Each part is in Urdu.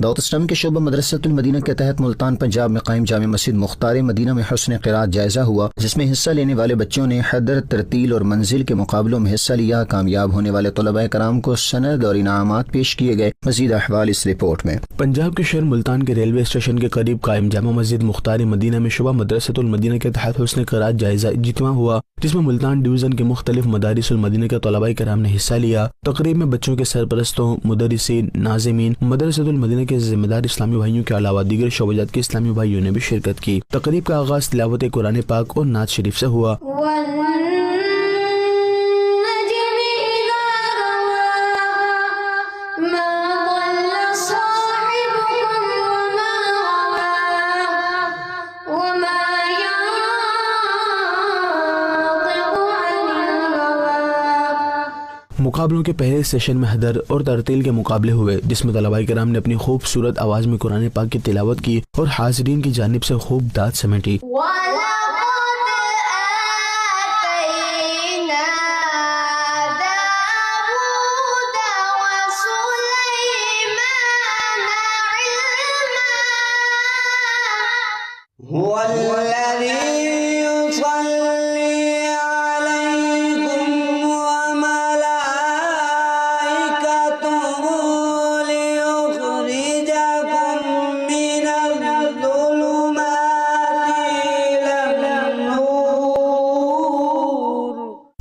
دعوت اسلامی کے شعبہ مدرسۃ المدینہ کے تحت ملتان پنجاب میں قائم جامع مسجد مختار مدینہ میں حسن قرات جائزہ ہوا، جس میں حصہ لینے والے بچوں نے حدر، ترتیل اور منزل کے مقابلوں میں حصہ لیا۔ کامیاب ہونے والے طلباء کرام کو سند اور انعامات پیش کیے گئے۔ مزید احوال اس رپورٹ میں۔ پنجاب کے شہر ملتان کے ریلوے اسٹیشن کے قریب قائم جامع مسجد مختار مدینہ میں شعبہ مدرسۃ المدینہ کے تحت حسن قرات جائزہ اجتماع ہوا، جس میں ملتان ڈویژن کے مختلف مدارس المدینہ کے طلباء کرام نے حصہ لیا۔ تقریب میں بچوں کے سرپرستوں، مدرسین، ناظمین، مدرسۃ المدینہ کے ذمہ دار اسلامی بھائیوں کے علاوہ دیگر شعبات کے اسلامی بھائیوں نے بھی شرکت کی۔ تقریب کا آغاز تلاوت قرآن پاک اور نعت شریف سے ہوا۔ مقابلوں کے پہلے سیشن میں حدر اور ترتیل کے مقابلے ہوئے، جس میں طلباء کرام نے اپنی خوبصورت آواز میں قرآن پاک کی تلاوت کی اور حاضرین کی جانب سے خوب داد سمیٹی۔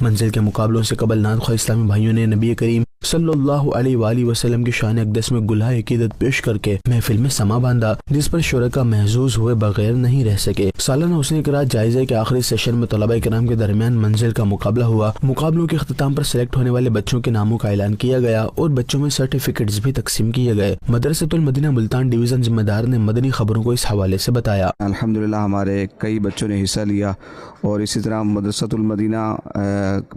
منزل کے مقابلوں سے قبل نعت خواہ اسلامی بھائیوں نے نبی کریم صلی اللہ علیہ وآلہ وسلم کی شان اقدس میں گلہائے عقیدت پیش کر کے محفل میں سما باندھا، جس پر شرکا محظوظ ہوئے بغیر نہیں رہ سکے۔ سالانہ حسن قرات جائزے کے آخری سیشن میں طلباء کرام کے درمیان منزل کا مقابلہ ہوا۔ مقابلوں کے اختتام پر سلیکٹ ہونے والے بچوں کے ناموں کا اعلان کیا گیا اور بچوں میں سرٹیفکیٹس بھی تقسیم کیے گئے۔ مدرسۃ المدینہ ملتان ڈویژن ذمہ دار نے مدنی خبروں کو اس حوالے سے بتایا۔ الحمدللہ ہمارے کئی بچوں نے حصہ لیا اور اسی طرح مدرسۃ المدینہ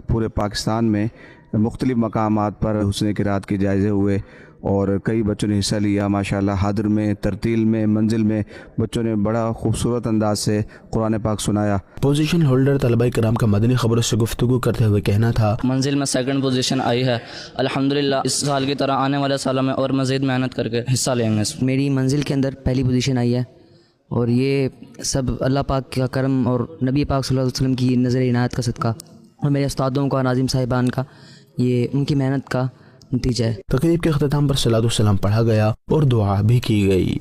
پورے پاکستان میں مختلف مقامات پر حسن قرات کے جائزے ہوئے اور کئی بچوں نے حصہ لیا۔ ماشاءاللہ حدر میں، ترتیل میں، منزل میں بچوں نے بڑا خوبصورت انداز سے قرآن پاک سنایا۔ پوزیشن ہولڈر طلباء کرام کا مدنی خبروں سے گفتگو کرتے ہوئے کہنا تھا، منزل میں سیکنڈ پوزیشن آئی ہے، الحمدللہ اس سال کی طرح آنے والے سالوں میں اور مزید محنت کر کے حصہ لیں گے۔ میری منزل کے اندر پہلی پوزیشن آئی ہے اور یہ سب اللہ پاک کا کرم اور نبی پاک صلی اللہ علیہ وسلم کی نظر عنایت کا صدقہ اور میرے استادوں کا، ناظم صاحبان کا، یہ ان کی محنت کا نتیجہ ہے۔ تقریب کے اختتام پر صلاۃ والسلام پڑھا گیا اور دعا بھی کی گئی۔